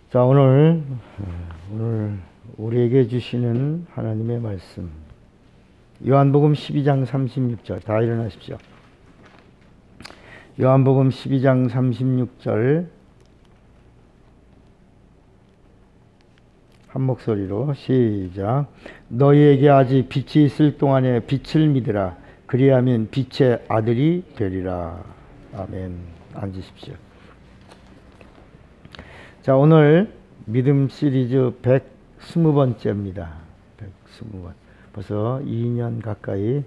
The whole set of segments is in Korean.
자, 오늘 우리에게 주시는 하나님의 말씀. 요한복음 12장 36절. 다 일어나십시오. 요한복음 12장 36절. 한 목소리로 시작. 너희에게 아직 빛이 있을 동안에 빛을 믿으라. 그리하면 빛의 아들이 되리라. 아멘. 앉으십시오. 자, 오늘 믿음 시리즈 120번째입니다. 120번. 벌써 2년 가까이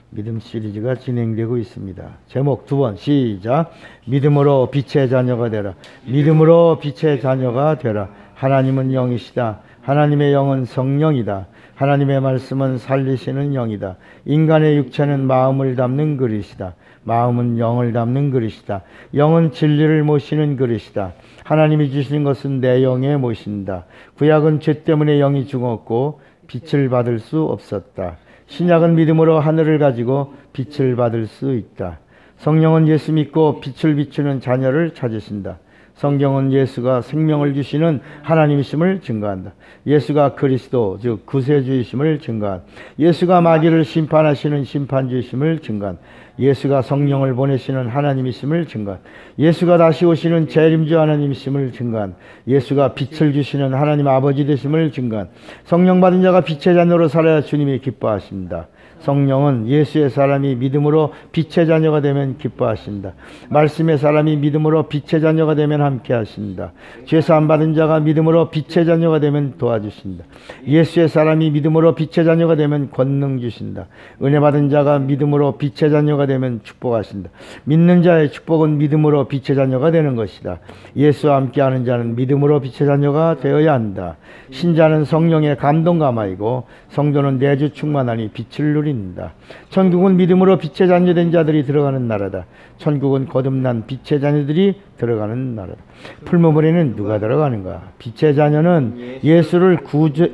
믿음 시리즈가 진행되고 있습니다. 제목 2번 시작. 믿음으로 빛의 자녀가 되라. 믿음으로 빛의 자녀가 되라. 하나님은 영이시다. 하나님의 영은 성령이다. 하나님의 말씀은 살리시는 영이다. 인간의 육체는 마음을 담는 그릇이다. 마음은 영을 담는 그릇이다. 영은 진리를 모시는 그릇이다. 하나님이 주신 것은 내 영에 모신다. 구약은 죄 때문에 영이 죽었고 빛을 받을 수 없었다. 신약은 믿음으로 하늘을 가지고 빛을 받을 수 있다. 성령은 예수 믿고 빛을 비추는 자녀를 찾으신다. 성경은 예수가 생명을 주시는 하나님이심을 증거한다. 예수가 그리스도 즉 구세주이심을 증거한다. 예수가 마귀를 심판하시는 심판주이심을 증거한다. 예수가 성령을 보내시는 하나님이심을 증거한다. 예수가 다시 오시는 재림주 하나님이심을 증거한다. 예수가 빛을 주시는 하나님 아버지 되심을 증거한다. 성령 받은 자가 빛의 자녀로 살아야 주님이 기뻐하신다. 성령은 예수의 사람이 믿음으로 빛의 자녀가 되면 기뻐하신다. 말씀의 사람이 믿음으로 빛의 자녀가 되면 함께 하신다. 죄사함 받은 자가 믿음으로 빛의 자녀가 되면 도와주신다. 예수의 사람이 믿음으로 빛의 자녀가 되면 권능 주신다. 은혜 받은 자가 믿음으로 빛의 자녀가 되면 축복하신다. 믿는 자의 축복은 믿음으로 빛의 자녀가 되는 것이다. 예수와 함께하는 자는 믿음으로 빛의 자녀가 되어야 한다. 신자는 성령의 감동감화이고 성도는 내주 충만하니 빛을 누린다. 천국은 믿음으로 빛의 자녀된 자들이 들어가는 나라다. 천국은 거듭난 빛의 자녀들이 들어가는 나라다. 풀무불에는 누가 들어가는가? 빛의 자녀는 예수를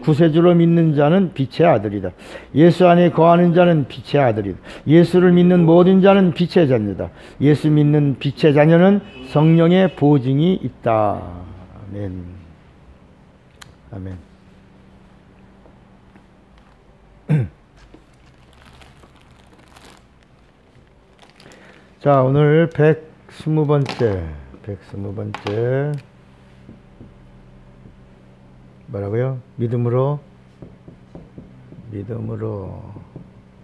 구세주로 믿는 자는 빛의 아들이다. 예수 안에 거하는 자는 빛의 아들이다. 예수를 믿는 모든 자는 빛의 자녀다. 예수 믿는 빛의 자녀는 성령의 보증이 있다. 아멘. 아멘. 자, 오늘 120번째 뭐라고요? 믿음으로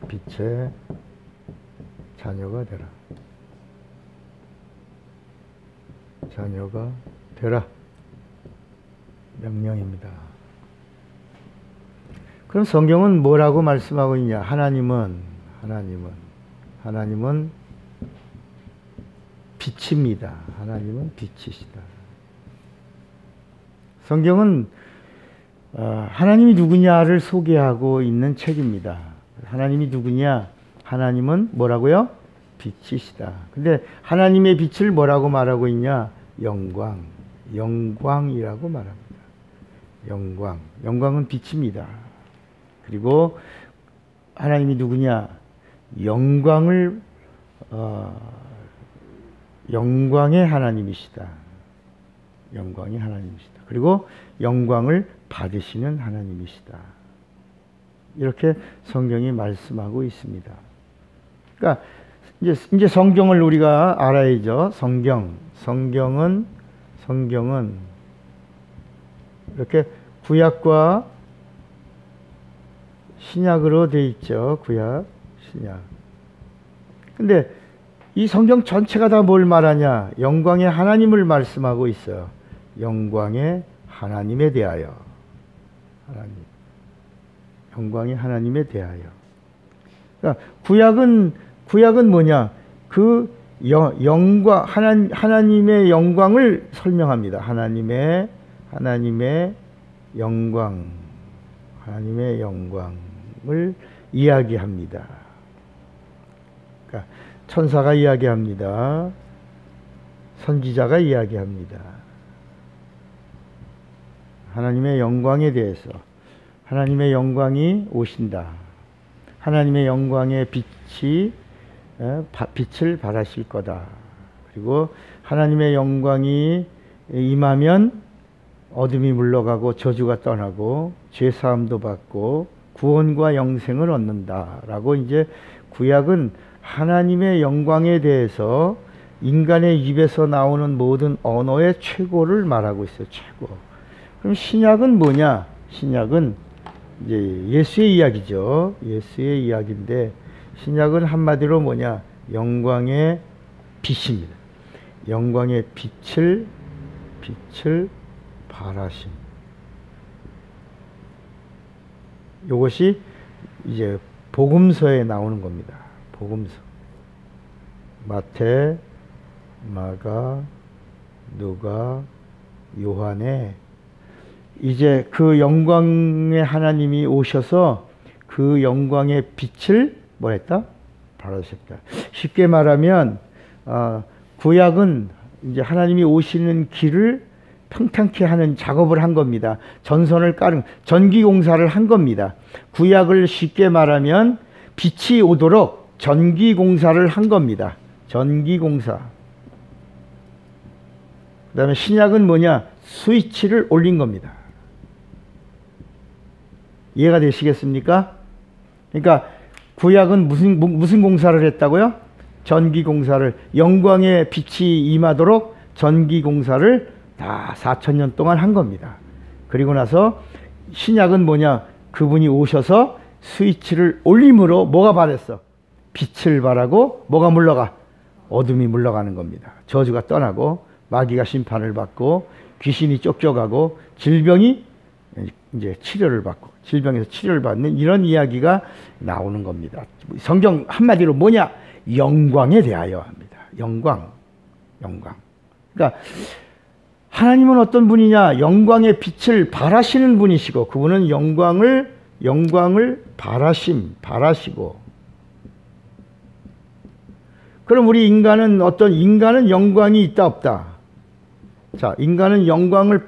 빛의 자녀가 되라. 자녀가 되라. 명령입니다. 그럼 성경은 뭐라고 말씀하고 있냐? 하나님은 빛입니다. 하나님은 빛이시다. 성경은 하나님이 누구냐를 소개하고 있는 책입니다. 하나님이 누구냐? 하나님은 뭐라고요? 빛이시다. 근데 하나님의 빛을 뭐라고 말하고 있냐? 영광이라고 말합니다. 영광은 빛입니다. 그리고 하나님이 누구냐? 영광의 하나님이시다. 영광의 하나님이시다. 그리고 영광을 받으시는 하나님이시다. 이렇게 성경이 말씀하고 있습니다. 그러니까 이제 성경을 우리가 알아야죠. 성경은 이렇게 구약과 신약으로 돼 있죠. 구약, 신약. 근데 이 성경 전체가 다 뭘 말하냐? 영광의 하나님을 말씀하고 있어요. 영광의 하나님에 대하여. 영광의 하나님에 대하여. 그러니까 구약은 뭐냐? 그 하나님의 영광을 설명합니다. 하나님의 영광을 이야기합니다. 그러니까 천사가 이야기합니다. 선지자가 이야기합니다. 하나님의 영광에 대해서. 하나님의 영광이 오신다. 하나님의 영광의 빛을 발하실 거다. 그리고 하나님의 영광이 임하면 어둠이 물러가고 저주가 떠나고 죄사함도 받고 구원과 영생을 얻는다라고 이제 구약은 하나님의 영광에 대해서 인간의 입에서 나오는 모든 언어의 최고를 말하고 있어요. 최고. 그럼 신약은 뭐냐? 신약은 이제 예수의 이야기죠. 예수의 이야기인데 신약은 한마디로 뭐냐? 영광의 빛입니다. 영광의 빛을 발하심. 이것이 이제 복음서에 나오는 겁니다. 복음서. 마태, 마가, 누가, 요한에 이제 그 영광의 하나님이 오셔서 그 영광의 빛을 뭐랬다? 발하셨다. 쉽게 말하면 구약은 이제 하나님이 오시는 길을 평탄케 하는 작업을 한 겁니다. 전선을 깔은 전기공사를 한 겁니다. 구약을 쉽게 말하면 빛이 오도록 전기공사를 한 겁니다. 전기공사. 그 다음에 신약은 뭐냐? 스위치를 올린 겁니다. 이해가 되시겠습니까? 그러니까 구약은 무슨 공사를 했다고요? 전기공사를, 영광의 빛이 임하도록 전기공사를 다 4,000년 동안 한 겁니다. 그리고 나서 신약은 뭐냐? 그분이 오셔서 스위치를 올림으로 뭐가 발했어? 빛을 발하고 뭐가 물러가? 어둠이 물러가는 겁니다. 저주가 떠나고 마귀가 심판을 받고 귀신이 쫓겨가고 질병이 이제 치료를 받고 질병에서 치료를 받는 이런 이야기가 나오는 겁니다. 성경 한마디로 뭐냐? 영광에 대하여 합니다. 영광. 그러니까 하나님은 어떤 분이냐? 영광의 빛을 발하시는 분이시고 그분은 영광을 발하시고. 그럼 우리 인간은 영광이 있다 없다? 자, 인간은 영광이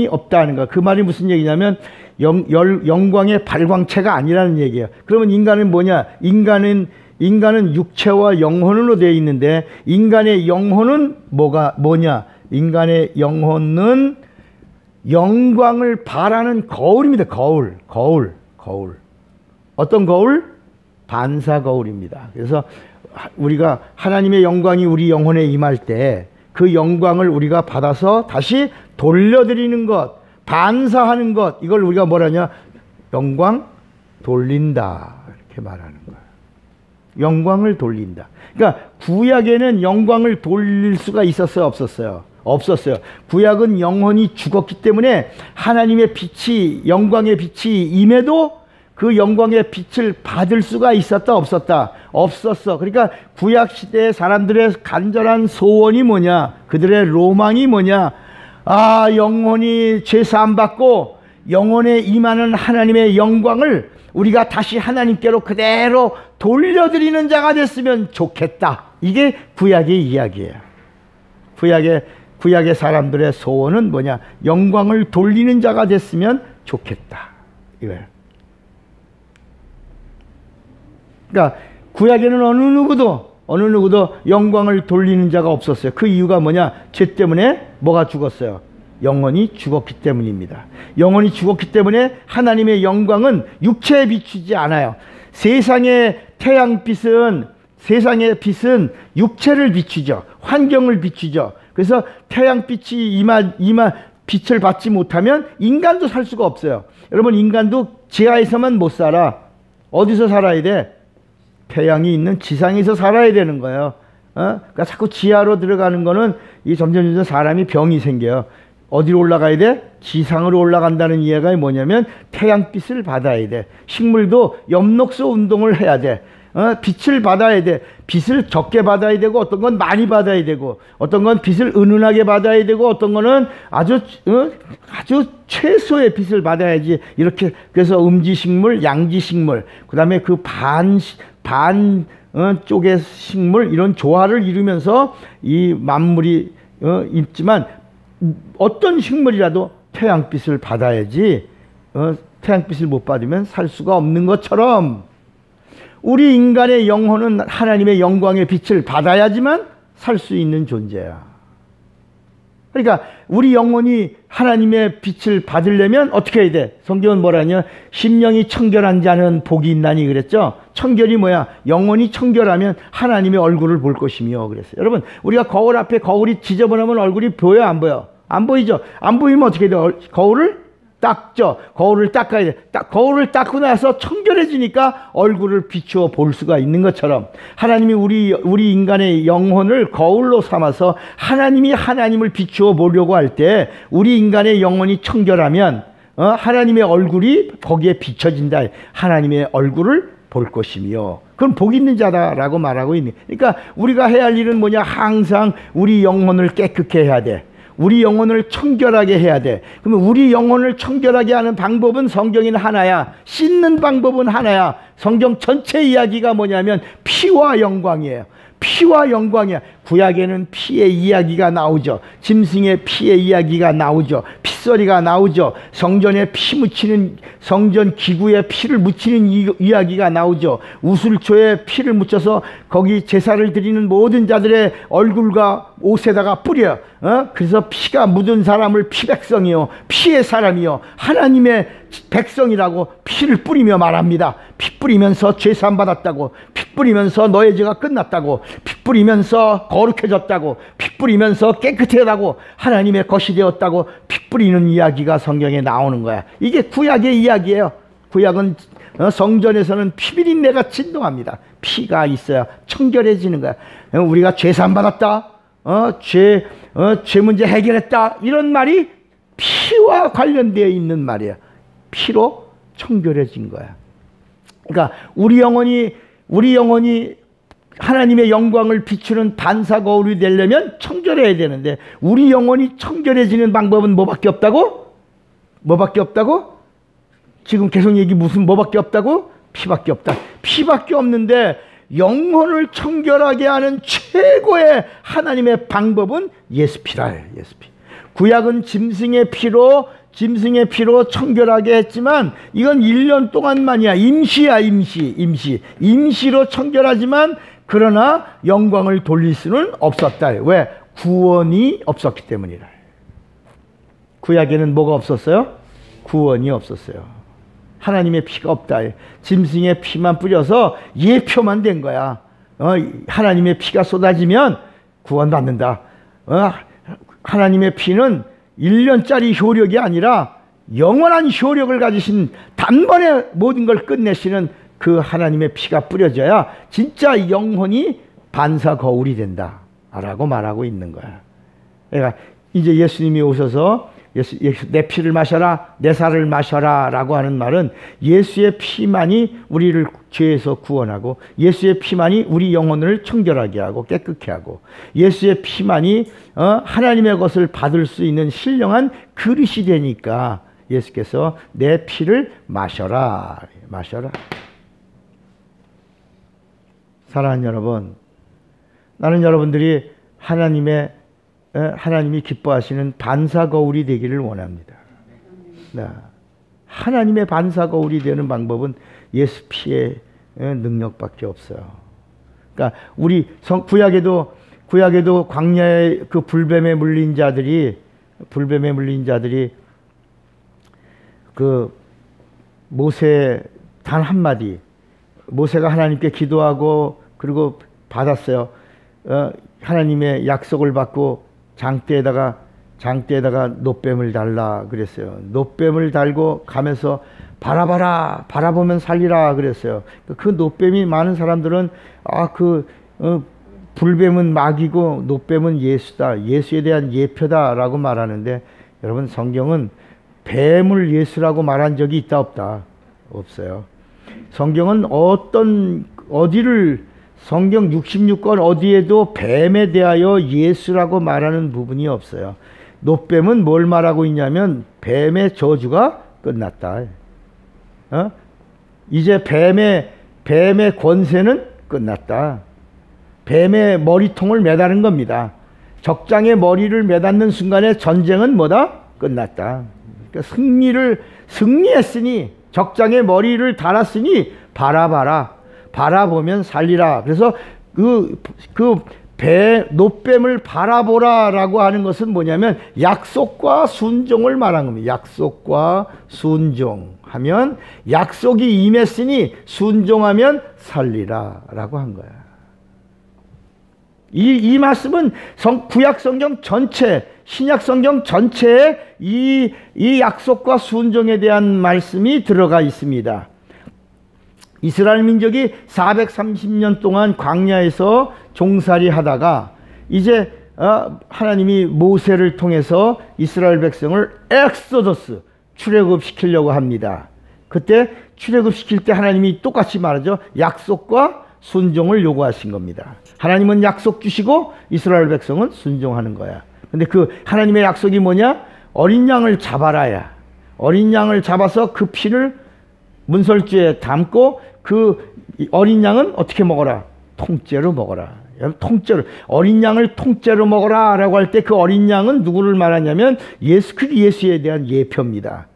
없다는 거. 그 말이 무슨 얘기냐면 영광의 발광체가 아니라는 얘기예요. 그러면 인간은 뭐냐? 인간은 육체와 영혼으로 되어 있는데 인간의 영혼은 뭐냐? 인간의 영혼은 영광을 발하는 거울입니다. 거울. 어떤 거울? 반사 거울입니다. 그래서 우리가 하나님의 영광이 우리 영혼에 임할 때 그 영광을 우리가 받아서 다시 돌려드리는 것, 반사하는 것, 이걸 우리가 뭐라냐? 영광 돌린다, 이렇게 말하는 거예요. 영광을 돌린다. 그러니까 구약에는 영광을 돌릴 수가 있었어요, 없었어요? 없었어요. 구약은 영혼이 죽었기 때문에 하나님의 빛이, 영광의 빛이 임해도 그 영광의 빛을 받을 수가 있었다 없었다? 없었어. 그러니까 구약 시대의 사람들의 간절한 소원이 뭐냐? 그들의 로망이 뭐냐? 영혼이 죄사함 받고 영혼에 임하는 하나님의 영광을 우리가 다시 하나님께로 그대로 돌려드리는 자가 됐으면 좋겠다. 이게 구약의 이야기예요. 구약의 사람들의 소원은 뭐냐? 영광을 돌리는 자가 됐으면 좋겠다. 이거예요. 그러니까 구약에는 어느 누구도 영광을 돌리는 자가 없었어요. 그 이유가 뭐냐? 죄 때문에 뭐가 죽었어요? 영혼이 죽었기 때문입니다. 영혼이 죽었기 때문에 하나님의 영광은 육체에 비추지 않아요. 세상의 빛은 육체를 비추죠. 환경을 비추죠. 그래서 태양빛이 빛을 받지 못하면 인간도 살 수가 없어요. 여러분, 인간도 지하에서만 못 살아. 어디서 살아야 돼? 태양이 있는 지상에서 살아야 되는 거예요. 그러니까 자꾸 지하로 들어가는 거는 이 점점 사람이 병이 생겨요. 어디로 올라가야 돼? 지상으로 올라간다는 이해가 뭐냐면 태양빛을 받아야 돼. 식물도 엽록소 운동을 해야 돼. 빛을 받아야 돼. 빛을 적게 받아야 되고 어떤 건 많이 받아야 되고 어떤 건 빛을 은은하게 받아야 되고 어떤 거는 아주 최소의 빛을 받아야지. 이렇게 그래서 음지식물, 양지식물, 그 다음에 그 반 쪽의 식물, 이런 조화를 이루면서 이 만물이 있지만 어떤 식물이라도 태양빛을 받아야지 태양빛을 못 받으면 살 수가 없는 것처럼 우리 인간의 영혼은 하나님의 영광의 빛을 받아야지만 살 수 있는 존재야. 그러니까 우리 영혼이 하나님의 빛을 받으려면 어떻게 해야 돼? 성경은 뭐라냐? 심령이 청결한 자는 복이 있나니 그랬죠? 청결이 뭐야? 영혼이 청결하면 하나님의 얼굴을 볼 것이며 그랬어요. 여러분, 우리가 거울 앞에 거울이 지저분하면 얼굴이 보여 안 보여? 안 보이죠? 안 보이면 어떻게 돼? 거울을 닦죠. 거울을 닦아야 돼. 거울을 닦고 나서 청결해지니까 얼굴을 비추어 볼 수가 있는 것처럼 하나님이 우리 인간의 영혼을 거울로 삼아서 하나님이 하나님을 비추어 보려고 할 때 우리 인간의 영혼이 청결하면 하나님의 얼굴이 거기에 비춰진다. 하나님의 얼굴을 볼 것이며 그건 복 있는 자다라고 말하고 있는. 그러니까 우리가 해야 할 일은 뭐냐? 항상 우리 영혼을 깨끗게 해야 돼. 우리 영혼을 청결하게 해야 돼. 그러면 우리 영혼을 청결하게 하는 방법은 성경에는 하나야. 씻는 방법은 하나야. 성경 전체 이야기가 뭐냐면 피와 영광이에요. 피와 영광이야. 구약에는 피의 이야기가 나오죠. 짐승의 피의 이야기가 나오죠. 핏소리가 나오죠. 성전에 피 묻히는, 성전 기구에 피를 묻히는 이야기가 나오죠. 우슬초에 피를 묻혀서 거기 제사를 드리는 모든 자들의 얼굴과 옷에다가 뿌려. 그래서 피가 묻은 사람을 피백성이요, 피의 사람이요, 하나님의 백성이라고 피를 뿌리며 말합니다. 피 뿌리면서 죄산 받았다고, 피 뿌리면서 너의 죄가 끝났다고, 피 뿌리면서 거룩해졌다고, 피 뿌리면서 깨끗해졌다고, 하나님의 것이 되었다고 피 뿌리는 이야기가 성경에 나오는 거야. 이게 구약의 이야기예요. 구약은 성전에서는 피비린내가 진동합니다. 피가 있어야 청결해지는 거야. 우리가 죄산 받았다, 죄 문제 해결했다, 이런 말이 피와 관련되어 있는 말이야. 피로 청결해진 거야. 그러니까 우리 영혼이 하나님의 영광을 비추는 반사 거울이 되려면 청결해야 되는데, 우리 영혼이 청결해지는 방법은 뭐밖에 없다고? 뭐밖에 없다고? 지금 계속 얘기 무슨 뭐밖에 없다고? 피밖에 없다. 피밖에 없는데 영혼을 청결하게 하는 최고의 하나님의 방법은 예수피라. 예수피. 구약은 짐승의 피로 청결하게 했지만 이건 1년 동안만이야. 임시야. 임시로 청결하지만 그러나 영광을 돌릴 수는 없었다. 왜? 구원이 없었기 때문이라. 구약에는 뭐가 없었어요? 구원이 없었어요. 하나님의 피가 없다. 짐승의 피만 뿌려서 예표만 된 거야. 하나님의 피가 쏟아지면 구원받는다. 하나님의 피는 1년짜리 효력이 아니라 영원한 효력을 가지신, 단번에 모든 걸 끝내시는 그 하나님의 피가 뿌려져야 진짜 영혼이 반사 거울이 된다 라고 말하고 있는 거야. 그러니까 이제 예수님이 오셔서 내 피를 마셔라, 내 살을 마셔라 라고 하는 말은 예수의 피만이 우리를 죄에서 구원하고, 예수의 피만이 우리 영혼을 청결하게 하고 깨끗게 하고, 예수의 피만이 하나님의 것을 받을 수 있는 신령한 그릇이 되니까 예수께서 내 피를 마셔라. 사랑하는 여러분, 나는 여러분들이 하나님이 기뻐하시는 반사 거울이 되기를 원합니다. 하나님의 반사 거울이 되는 방법은 예수 피의 능력밖에 없어요. 그러니까 우리 구약에도 광야의 그 불뱀에 물린 자들이 그 모세 단 한마디, 모세가 하나님께 기도하고 그리고 받았어요. 하나님의 약속을 받고 장대에다가 놋뱀을 달라 그랬어요. 놋뱀을 달고 가면서 바라보면 살리라 그랬어요. 그 놋뱀이, 많은 사람들은 불뱀은 마귀고 놋뱀은 예수다, 예수에 대한 예표다 라고 말하는데, 여러분, 성경은 뱀을 예수라고 말한 적이 있다 없다? 없어요. 성경은 성경 66권 어디에도 뱀에 대하여 예수라고 말하는 부분이 없어요. 놋뱀은 뭘 말하고 있냐면 뱀의 저주가 끝났다. 이제 뱀의 권세는 끝났다. 뱀의 머리통을 매다는 겁니다. 적장의 머리를 매닫는 순간에 전쟁은 뭐다? 끝났다. 그러니까 승리했으니, 적장의 머리를 달았으니 바라보면 살리라. 그래서 그 노뱀을 바라보라라고 하는 것은 뭐냐면 약속과 순종을 말한 겁니다. 약속과 순종하면 약속이 임했으니 순종하면 살리라라고 한 거야. 이 말씀은 구약 성경 전체, 신약 성경 전체에 이 약속과 순종에 대한 말씀이 들어가 있습니다. 이스라엘 민족이 430년 동안 광야에서 종살이 하다가 이제 하나님이 모세를 통해서 이스라엘 백성을 엑소더스, 출애굽시키려고 합니다. 그때 출애굽시킬 때 하나님이 똑같이 말하죠. 약속과 순종을 요구하신 겁니다. 하나님은 약속 주시고 이스라엘 백성은 순종하는 거야. 근데 그 하나님의 약속이 뭐냐? 어린 양을 잡아라야. 어린 양을 잡아서 그 피를 문설주에 담고 그 어린 양은 어떻게 먹어라? 통째로 먹어라. 통째로. 어린 양을 통째로 먹어라 라고 할 때 그 어린 양은 누구를 말하냐면 예수에 대한 예표입니다.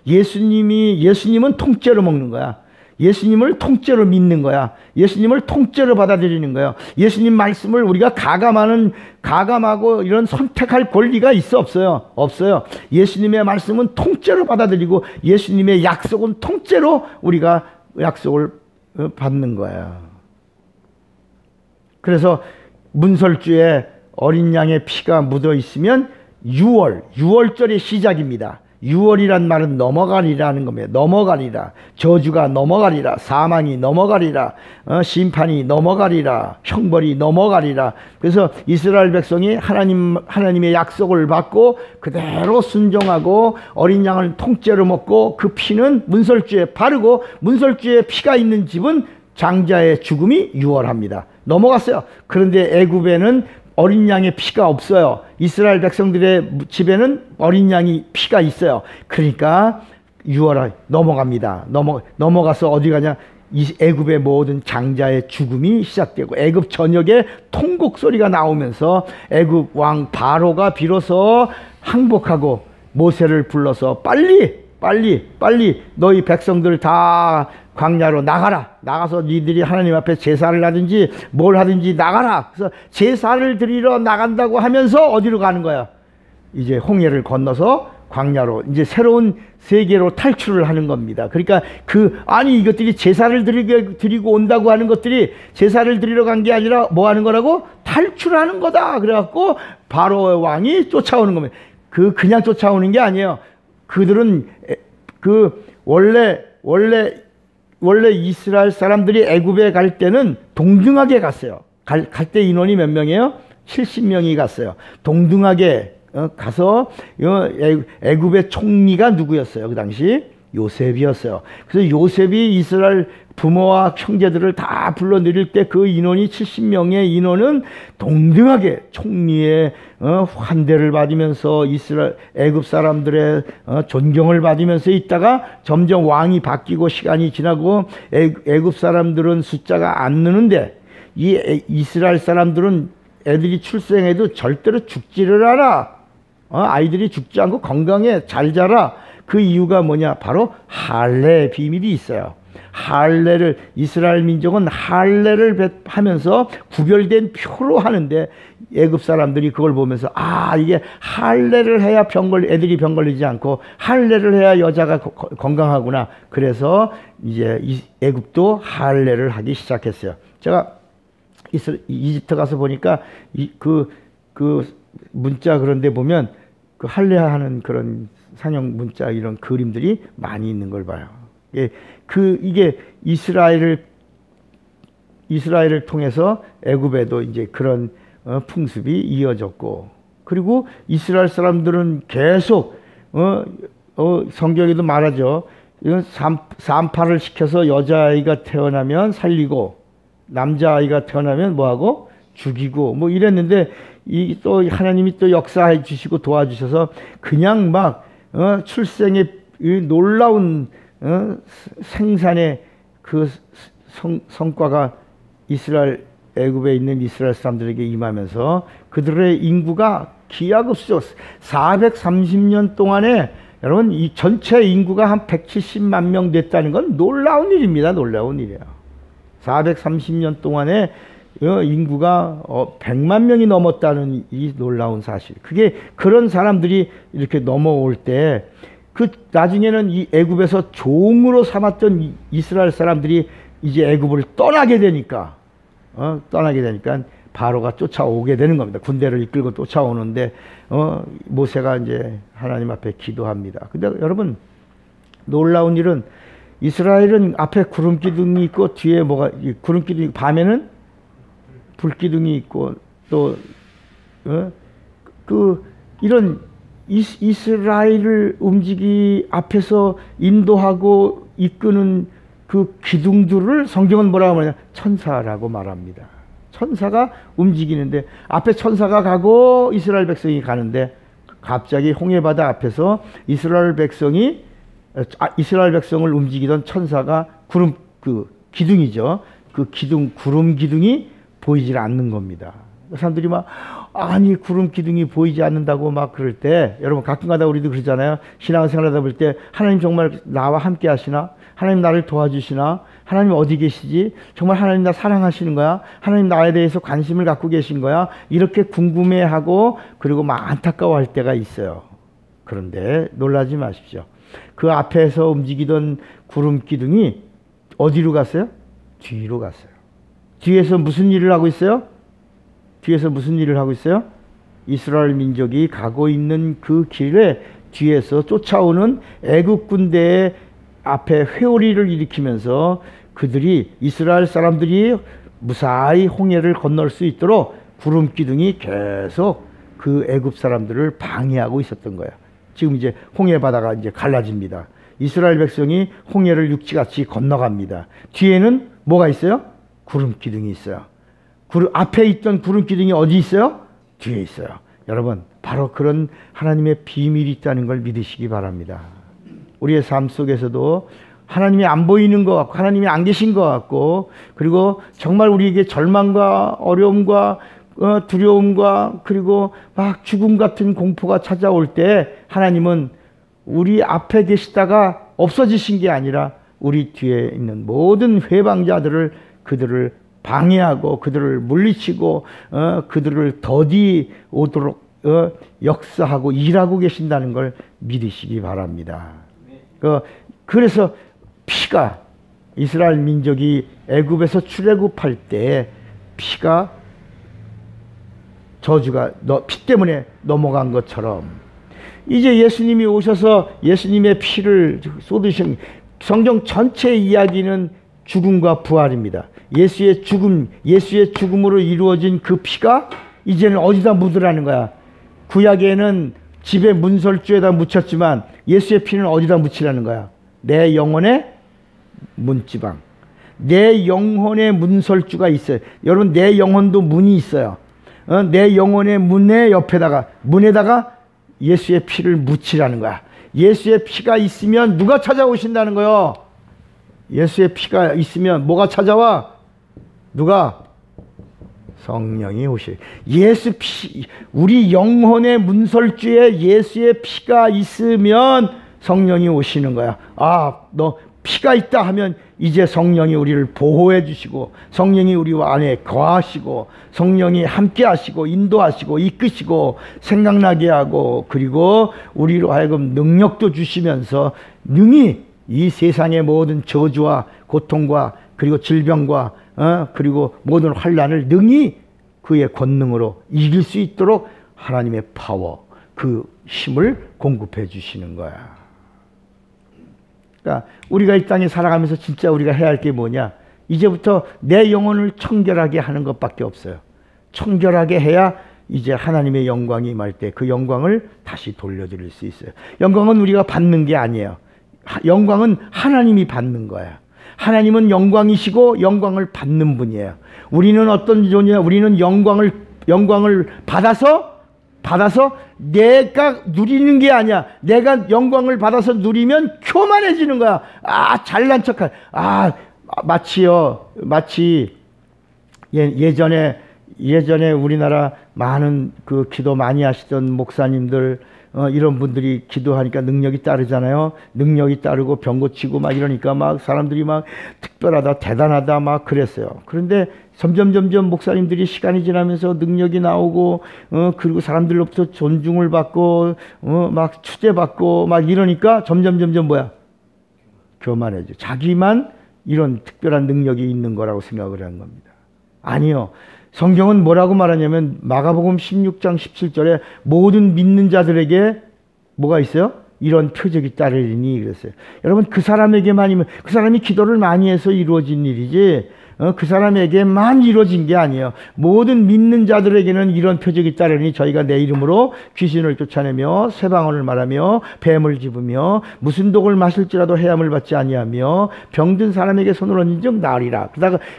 예수님은 통째로 먹는 거야. 예수님을 통째로 믿는 거야. 예수님을 통째로 받아들이는 거예요. 예수님 말씀을 우리가 가감하고 이런 선택할 권리가 있어 없어요? 없어요. 예수님의 말씀은 통째로 받아들이고 예수님의 약속은 통째로 우리가 약속을 받는 거예요. 그래서 문설주에 어린 양의 피가 묻어 있으면 6월절의 시작입니다. 6월이란 말은 넘어가리라는 겁니다. 넘어가리라. 저주가 넘어가리라. 사망이 넘어가리라. 심판이 넘어가리라. 형벌이 넘어가리라. 그래서 이스라엘 백성이 하나님의 약속을 받고 그대로 순종하고 어린 양을 통째로 먹고 그 피는 문설주에 바르고 문설주에 피가 있는 집은 장자의 죽음이 6월합니다. 넘어갔어요. 그런데 애굽에는 어린 양의 피가 없어요. 이스라엘 백성들의 집에는 어린 양이 피가 있어요. 그러니까 6월 넘어갑니다. 넘어가서 어디 가냐? 이 애굽의 모든 장자의 죽음이 시작되고 애굽 전역에 통곡 소리가 나오면서 애굽 왕 바로가 비로소 항복하고 모세를 불러서 빨리 너희 백성들 다 광야로 나가서 니들이 하나님 앞에 제사를 하든지 뭘 하든지 나가라. 그래서 제사를 드리러 나간다고 하면서 어디로 가는 거야? 이제 홍해를 건너서 광야로 이제 새로운 세계로 탈출을 하는 겁니다. 그러니까 이것들이 제사를 드리고 온다고 하는 것들이 제사를 드리러 간 게 아니라 뭐 하는 거라고? 탈출하는 거다. 그래갖고 바로 왕이 쫓아오는 겁니다. 그냥 쫓아오는 게 아니에요. 그들은 원래 이스라엘 사람들이 애굽에 갈 때는 동등하게 갔어요. 갈 때 인원이 몇 명이에요? 70명이 갔어요. 동등하게 가서 애굽의 총리가 누구였어요? 그 당시 요셉이었어요. 그래서 요셉이 이스라엘 부모와 형제들을 다 불러내릴 때 그 인원이 70명의 인원은 동등하게 총리의 환대를 받으면서 애굽 사람들의 존경을 받으면서 있다가 점점 왕이 바뀌고 시간이 지나고 애굽 사람들은 숫자가 안 느는데 이 이스라엘 사람들은 애들이 출생해도 절대로 죽지를 않아. 아이들이 죽지 않고 건강해 잘 자라. 그 이유가 뭐냐? 바로 할례의 비밀이 있어요. 이스라엘 민족은 할례를 하면서 구별된 표로 하는데 애굽 사람들이 그걸 보면서 이게 할례를 해야 애들이 병 걸리지 않고 할례를 해야 여자가 건강하구나. 그래서 이제 애굽도 할례를 하기 시작했어요. 제가 이집트 가서 보니까 그 문자 그런 데 보면 그 할례하는 그런 상형 문자 이런 그림들이 많이 있는 걸 봐요. 이게 이스라엘을 통해서 애굽에도 이제 그런 풍습이 이어졌고, 그리고 이스라엘 사람들은 계속 성경에도 말하죠. 산파를 시켜서 여자아이가 태어나면 살리고 남자아이가 태어나면 뭐하고 죽이고 뭐 이랬는데 또 하나님이 또 역사해 주시고 도와주셔서 그냥 막 출생의 놀라운 생산의 그 성과가 애굽에 있는 이스라엘 사람들에게 임하면서 그들의 인구가 기하급수적 430년 동안에 여러분 이 전체 인구가 한 170만 명 됐다는 건 놀라운 일입니다. 놀라운 일이에요. 430년 동안에 인구가 100만 명이 넘었다는 이 놀라운 사실. 그게 그런 사람들이 이렇게 넘어올 때 그 나중에는 이 애굽에서 종으로 삼았던 이스라엘 사람들이 이제 애굽을 떠나게 되니까 바로가 쫓아오게 되는 겁니다. 군대를 이끌고 쫓아오는데 모세가 이제 하나님 앞에 기도합니다. 근데 여러분 놀라운 일은 이스라엘은 앞에 구름 기둥이 있고 뒤에 뭐가 구름 기둥이 밤에는 불 기둥이 있고 또 이런 이스라엘을 움직이 앞에서 인도하고 이끄는 그 기둥들을 성경은 뭐라고 하냐? 천사라고 말합니다. 천사가 움직이는데 앞에 천사가 가고 이스라엘 백성이 가는데 갑자기 홍해바다 앞에서 이스라엘 백성을 움직이던 천사가 구름 기둥이죠. 그 기둥 구름 기둥이 보이질 않는 겁니다. 사람들이 막 아니 구름 기둥이 보이지 않는다고 막 그럴 때 여러분 가끔가다 우리도 그러잖아요. 신앙생활 하다 볼 때 하나님 정말 나와 함께 하시나? 하나님 나를 도와주시나? 하나님 어디 계시지? 정말 하나님 나 사랑하시는 거야? 하나님 나에 대해서 관심을 갖고 계신 거야? 이렇게 궁금해하고 그리고 막 안타까워할 때가 있어요. 그런데 놀라지 마십시오. 그 앞에서 움직이던 구름 기둥이 어디로 갔어요? 뒤로 갔어요. 뒤에서 무슨 일을 하고 있어요? 뒤에서 무슨 일을 하고 있어요? 이스라엘 민족이 가고 있는 그 길에 뒤에서 쫓아오는 애국 군대의 앞에 회오리를 일으키면서 그들이 이스라엘 사람들이 무사히 홍해를 건널 수 있도록 구름 기둥이 계속 그 애굽 사람들을 방해하고 있었던 거예요. 지금 이제 홍해 바다가 이제 갈라집니다. 이스라엘 백성이 홍해를 육지같이 건너갑니다. 뒤에는 뭐가 있어요? 구름 기둥이 있어요. 앞에 있던 구름 기둥이 어디 있어요? 뒤에 있어요. 여러분 바로 그런 하나님의 비밀이 있다는 걸 믿으시기 바랍니다. 우리의 삶 속에서도 하나님이 안 보이는 것 같고 하나님이 안 계신 것 같고 그리고 정말 우리에게 절망과 어려움과 두려움과 그리고 막 죽음 같은 공포가 찾아올 때 하나님은 우리 앞에 계시다가 없어지신 게 아니라 우리 뒤에 있는 모든 그들을 방해하고 그들을 물리치고 그들을 더디 오도록 역사하고 일하고 계신다는 걸 믿으시기 바랍니다. 그래서 피가 이스라엘 민족이 애굽에서 출애굽할 때 피가 저주가 피 때문에 넘어간 것처럼 이제 예수님이 오셔서 예수님의 피를 쏟으신 성경 전체 이야기는 죽음과 부활입니다. 예수의 죽음으로 이루어진 그 피가 이제는 어디다 묻으라는 거야. 구약에는 집에 문설주에다 묻혔지만 예수의 피는 어디다 묻히라는 거야. 내 영혼의 문지방. 내 영혼의 문설주가 있어요. 여러분 내 영혼도 문이 있어요. 내 영혼의 문에다가 예수의 피를 묻히라는 거야. 예수의 피가 있으면 누가 찾아오신다는 거요? 예수의 피가 있으면 뭐가 찾아와? 누가? 성령이 오시. 예수 피, 우리 영혼의 문설주에 예수의 피가 있으면 성령이 오시는 거야. 아, 너 피가 있다 하면 이제 성령이 우리를 보호해 주시고 성령이 우리 안에 거하시고 성령이 함께 하시고 인도하시고 이끄시고 생각나게 하고 그리고 우리로 하여금 능력도 주시면서 능히 이 세상의 모든 저주와 고통과 그리고 질병과 그리고 모든 환난을 능히 그의 권능으로 이길 수 있도록 하나님의 파워, 그 힘을 공급해 주시는 거야. 그러니까 우리가 이 땅에 살아가면서 진짜 우리가 해야 할 게 뭐냐? 이제부터 내 영혼을 청결하게 하는 것밖에 없어요. 청결하게 해야 이제 하나님의 영광이 임할 때 그 영광을 다시 돌려드릴 수 있어요. 영광은 우리가 받는 게 아니에요. 영광은 하나님이 받는 거야. 하나님은 영광이시고 영광을 받는 분이에요. 우리는 어떤 존재냐? 우리는 영광을 받아서 내가 누리는 게 아니야. 내가 영광을 받아서 누리면 교만해지는 거야. 아, 잘난 척할. 마치 예전에 우리나라 많은 그 기도 많이 하시던 목사님들 이런 분들이 기도하니까 능력이 따르잖아요. 능력이 따르고 병 고치고 막 이러니까 막 사람들이 막 특별하다, 대단하다 막 그랬어요. 그런데 점점 목사님들이 시간이 지나면서 능력이 나오고 그리고 사람들로부터 존중을 받고 막 추대받고 막 이러니까 점점 뭐야? 교만해져. 자기만 이런 특별한 능력이 있는 거라고 생각을 하는 겁니다. 아니요. 성경은 뭐라고 말하냐면 마가복음 16장 17절에 모든 믿는 자들에게 뭐가 있어요? 이런 표적이 따르리니 그랬어요. 여러분 그 사람에게만이면 그 사람이 기도를 많이 해서 이루어진 일이지 그 사람에게만 이루어진 게 아니에요. 모든 믿는 자들에게는 이런 표적이 따르니 저희가 내 이름으로 귀신을 쫓아내며 쇠방언을 말하며 뱀을 집으며 무슨 독을 마실지라도 해함을 받지 아니하며 병든 사람에게 손을 얹은 즉 나으리라.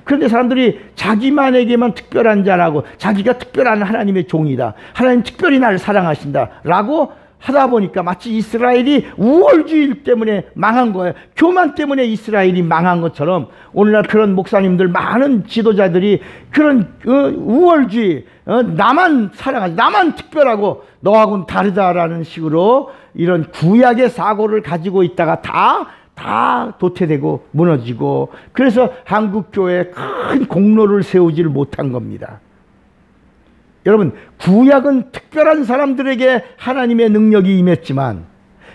그런데 사람들이 자기만에게만 특별한 자라고 자기가 특별한 하나님의 종이다. 하나님 특별히 나를 사랑하신다 라고 하다 보니까 마치 이스라엘이 우월주의 때문에 망한 거예요. 교만 때문에 이스라엘이 망한 것처럼 오늘날 그런 목사님들 많은 지도자들이 그런 우월주의 나만 사랑하지 나만 특별하고 너하고는 다르다라는 식으로 이런 구약의 사고를 가지고 있다가 다 도태되고 무너지고 그래서 한국교회에 큰 공로를 세우지를 못한 겁니다. 여러분 구약은 특별한 사람들에게 하나님의 능력이 임했지만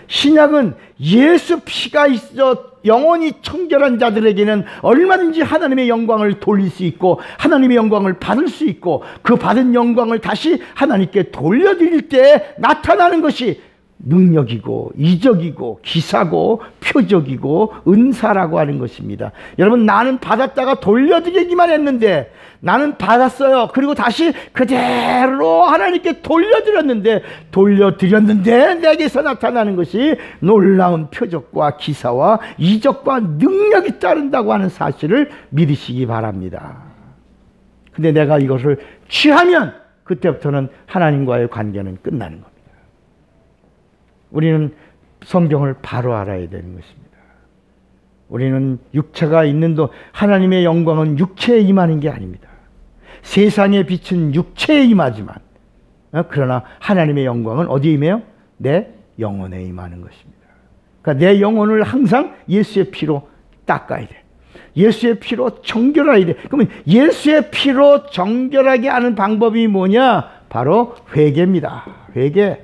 신약은 예수 피가 있어 영원히 청결한 자들에게는 얼마든지 하나님의 영광을 돌릴 수 있고 하나님의 영광을 받을 수 있고 그 받은 영광을 다시 하나님께 돌려드릴 때 나타나는 것이 능력이고 이적이고 기사고 표적이고 은사라고 하는 것입니다. 여러분 나는 받았다가 돌려드리기만 했는데 나는 받았어요. 그리고 다시 그대로 하나님께 돌려드렸는데 내게서 나타나는 것이 놀라운 표적과 기사와 이적과 능력이 따른다고 하는 사실을 믿으시기 바랍니다. 근데 내가 이것을 취하면 그때부터는 하나님과의 관계는 끝나는 겁니다. 우리는 성경을 바로 알아야 되는 것입니다. 우리는 육체가 있는 동 하나님의 영광은 육체에 임하는 게 아닙니다. 세상의 빛은 육체에 임하지만 그러나 하나님의 영광은 어디에 임해요? 내 영혼에 임하는 것입니다. 그러니까 내 영혼을 항상 예수의 피로 닦아야 돼. 예수의 피로 정결해야 돼. 그러면 예수의 피로 정결하게 하는 방법이 뭐냐? 바로 회개입니다. 회개.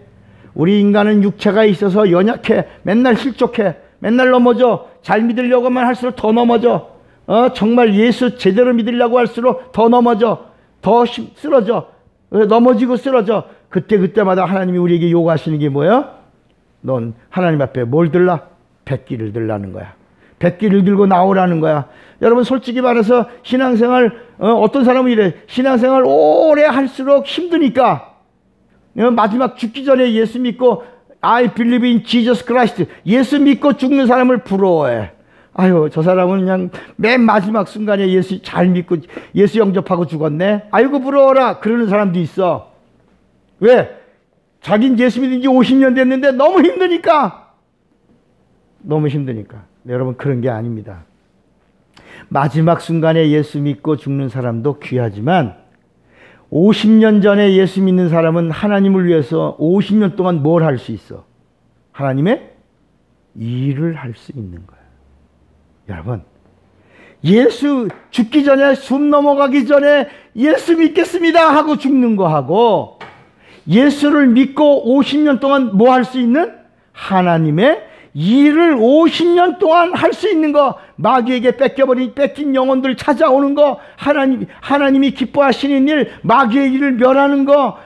우리 인간은 육체가 있어서 연약해. 맨날 실족해. 맨날 넘어져. 잘 믿으려고만 할수록 더 넘어져. 정말 예수 제대로 믿으려고 할수록 더 넘어져. 더 쓰러져. 넘어지고 쓰러져. 그때마다 하나님이 우리에게 요구하시는 게 뭐예요? 넌 하나님 앞에 뭘 들라? 백기를 들라는 거야. 백기를 들고 나오라는 거야. 여러분 솔직히 말해서 신앙생활 어떤 사람은 이래. 신앙생활 오래 할수록 힘드니까 마지막 죽기 전에 예수 믿고 I believe in Jesus Christ 예수 믿고 죽는 사람을 부러워해. 아유 저 사람은 그냥 맨 마지막 순간에 예수 잘 믿고 예수 영접하고 죽었네. 아이고 부러워라. 그러는 사람도 있어. 왜? 자긴 예수 믿은 지 50년 됐는데 너무 힘드니까. 네, 여러분 그런 게 아닙니다. 마지막 순간에 예수 믿고 죽는 사람도 귀하지만 50년 전에 예수 믿는 사람은 하나님을 위해서 50년 동안 뭘 할 수 있어? 하나님의 일을 할 수 있는 거야. 여러분 예수 죽기 전에 숨 넘어가기 전에 예수 믿겠습니다 하고 죽는 거하고 예수를 믿고 50년 동안 뭐 할 수 있는? 하나님의 일을 50년 동안 할 수 있는 거, 마귀에게 뺏긴 영혼들 찾아오는 거, 하나님이 기뻐하시는 일, 마귀의 일을 멸하는 거,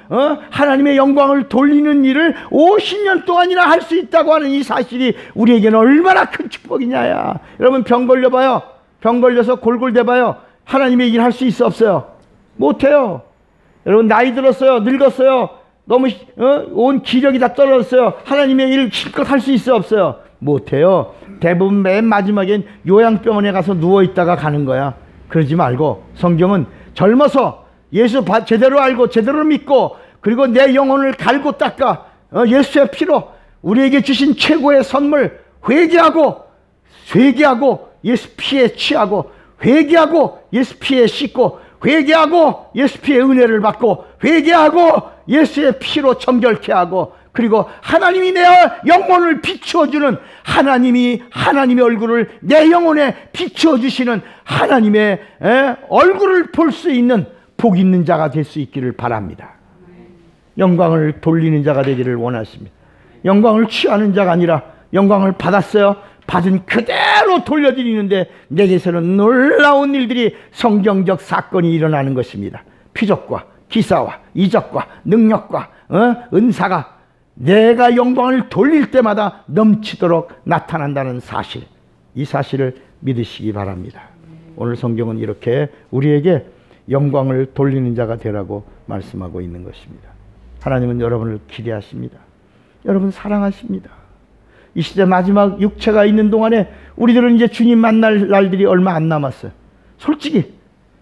하나님의 영광을 돌리는 일을 50년 동안이나 할 수 있다고 하는 이 사실이 우리에게는 얼마나 큰 축복이냐야. 여러분 병 걸려봐요. 병 걸려서 골골대봐요. 하나님의 일 할 수 있어 없어요? 못해요. 여러분 나이 들었어요. 늙었어요. 너무 온 기력이 다 떨어졌어요. 하나님의 일을 실컷 할 수 있어 없어요? 못해요. 대부분 맨 마지막엔 요양병원에 가서 누워있다가 가는 거야. 그러지 말고 성경은 젊어서 예수 제대로 알고 제대로 믿고 그리고 내 영혼을 갈고 닦아 예수의 피로 우리에게 주신 최고의 선물 회개하고 예수 피에 취하고 회개하고 예수 피에 씻고 회개하고 예수 피의 은혜를 받고 회개하고 예수의 피로 정결케 하고 그리고 하나님이 내 영혼을 비추어주는 하나님의 얼굴을 내 영혼에 비추어주시는 하나님의 얼굴을 볼 수 있는 복 있는 자가 될 수 있기를 바랍니다. 영광을 돌리는 자가 되기를 원하십니다. 영광을 취하는 자가 아니라 영광을 받았어요. 받은 그대로 돌려드리는데 내게서는 놀라운 일들이, 성경적 사건이 일어나는 것입니다. 표적과 기사와 이적과 능력과 은사가 내가 영광을 돌릴 때마다 넘치도록 나타난다는 사실, 이 사실을 믿으시기 바랍니다. 오늘 성경은 이렇게 우리에게 영광을 돌리는 자가 되라고 말씀하고 있는 것입니다. 하나님은 여러분을 기대하십니다. 여러분 사랑하십니다. 이 시대 마지막 육체가 있는 동안에 우리들은 이제 주님 만날 날들이 얼마 안 남았어요. 솔직히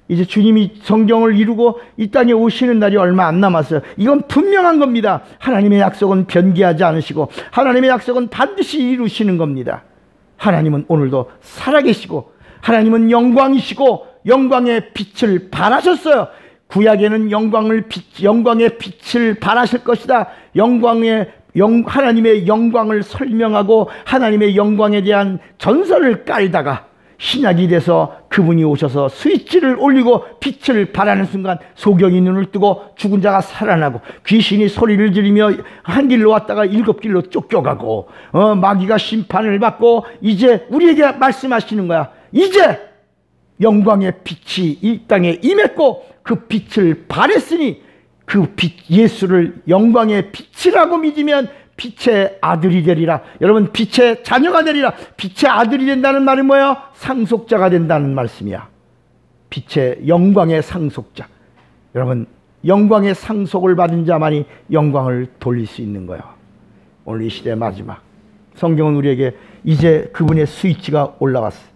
이제 주님이 성경을 이루고 이 땅에 오시는 날이 얼마 안 남았어요. 이건 분명한 겁니다. 하나님의 약속은 변기하지 않으시고 하나님의 약속은 반드시 이루시는 겁니다. 하나님은 오늘도 살아계시고 하나님은 영광이시고 영광의 빛을 발하셨어요. 구약에는 영광의 빛을 발하실 것이다. 하나님의 영광을 설명하고 하나님의 영광에 대한 전설을 깔다가 신약이 돼서 그분이 오셔서 스위치를 올리고 빛을 발하는 순간 소경이 눈을 뜨고 죽은 자가 살아나고 귀신이 소리를 지르며 한 길로 왔다가 7길로 쫓겨가고 마귀가 심판을 받고 이제 우리에게 말씀하시는 거야. 이제 영광의 빛이 이 땅에 임했고 그 빛을 발했으니 그 빛 예수를 영광의 빛이라고 믿으면 빛의 아들이 되리라. 여러분 빛의 자녀가 되리라. 빛의 아들이 된다는 말은 뭐예요? 상속자가 된다는 말씀이야. 빛의 영광의 상속자. 여러분 영광의 상속을 받은 자만이 영광을 돌릴 수 있는 거예요. 오늘 이 시대의 마지막 성경은 우리에게 이제 그분의 스위치가 올라갔어.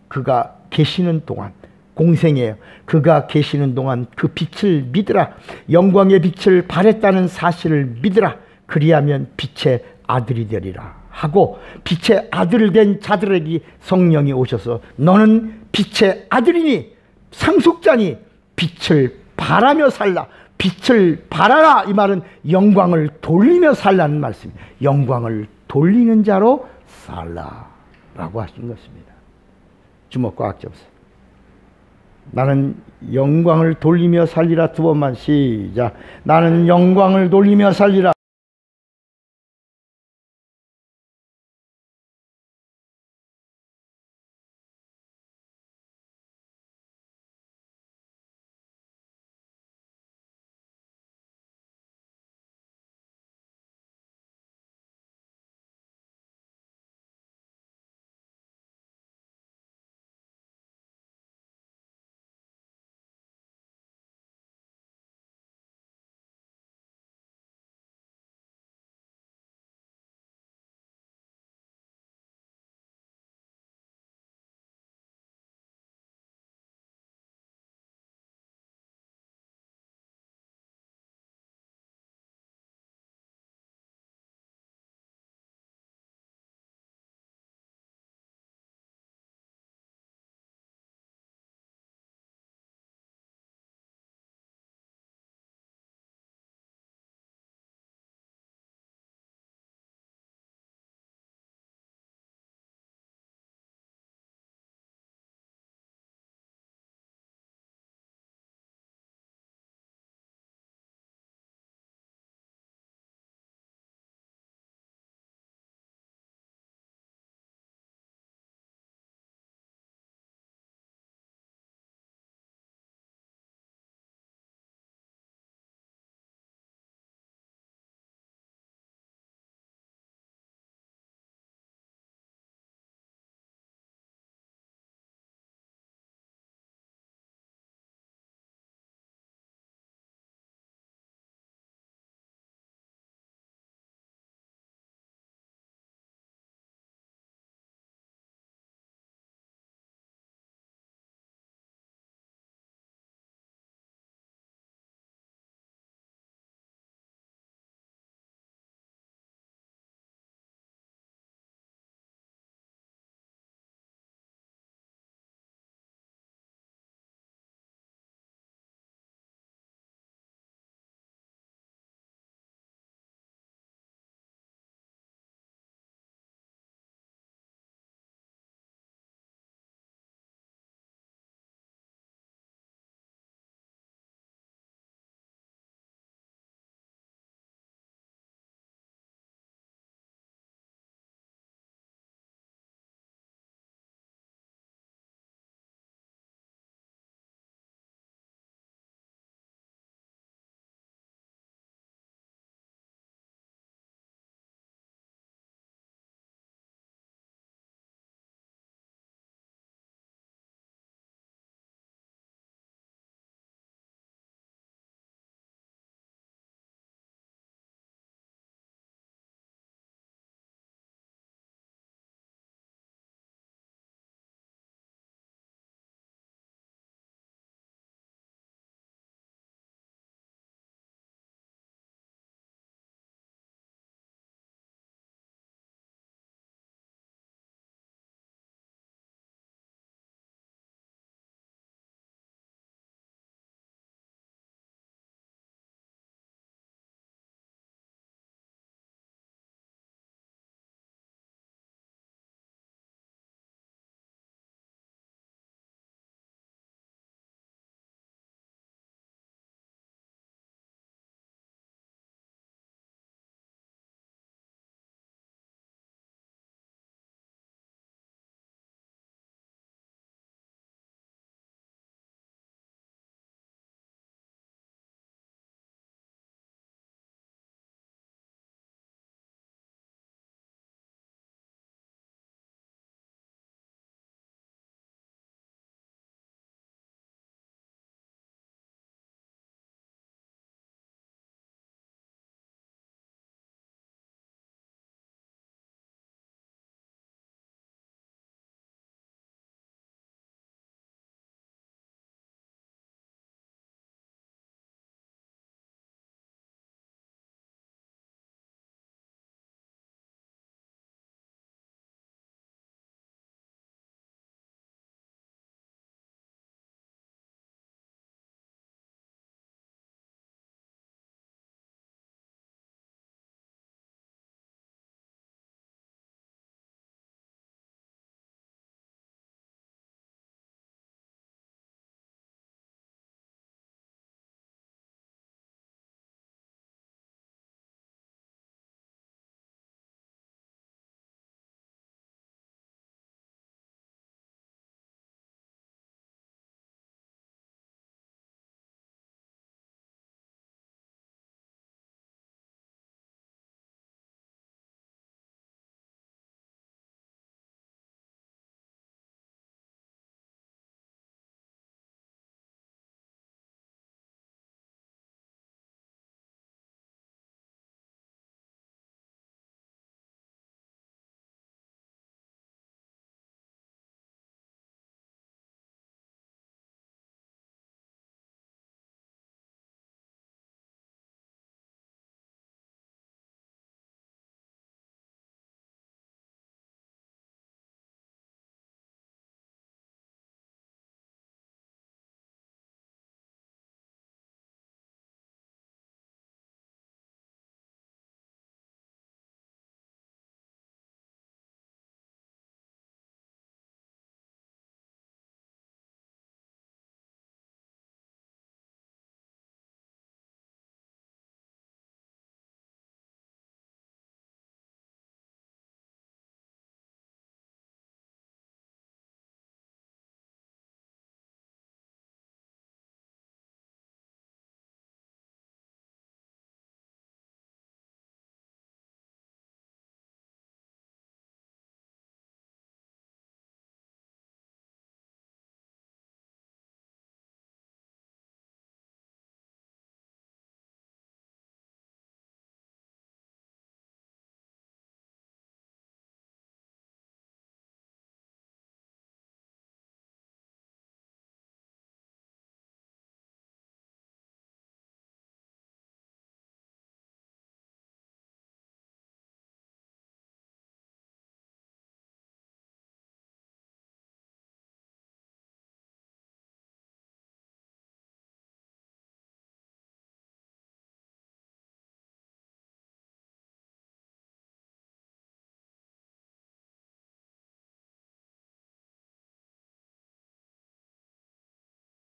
그가 계시는 동안 공생이에요. 그가 계시는 동안 그 빛을 믿으라. 영광의 빛을 발했다는 사실을 믿으라. 그리하면 빛의 아들이 되리라 하고 빛의 아들 된 자들에게 성령이 오셔서 너는 빛의 아들이니 상속자니 빛을 발하며 살라. 빛을 발하라. 이 말은 영광을 돌리며 살라는 말씀입니다. 영광을 돌리는 자로 살라 라고 하신 것입니다. 주먹 꽉 잡으세요. 나는 영광을 돌리며 살리라. 두 번만 시작. 나는 영광을 돌리며 살리라.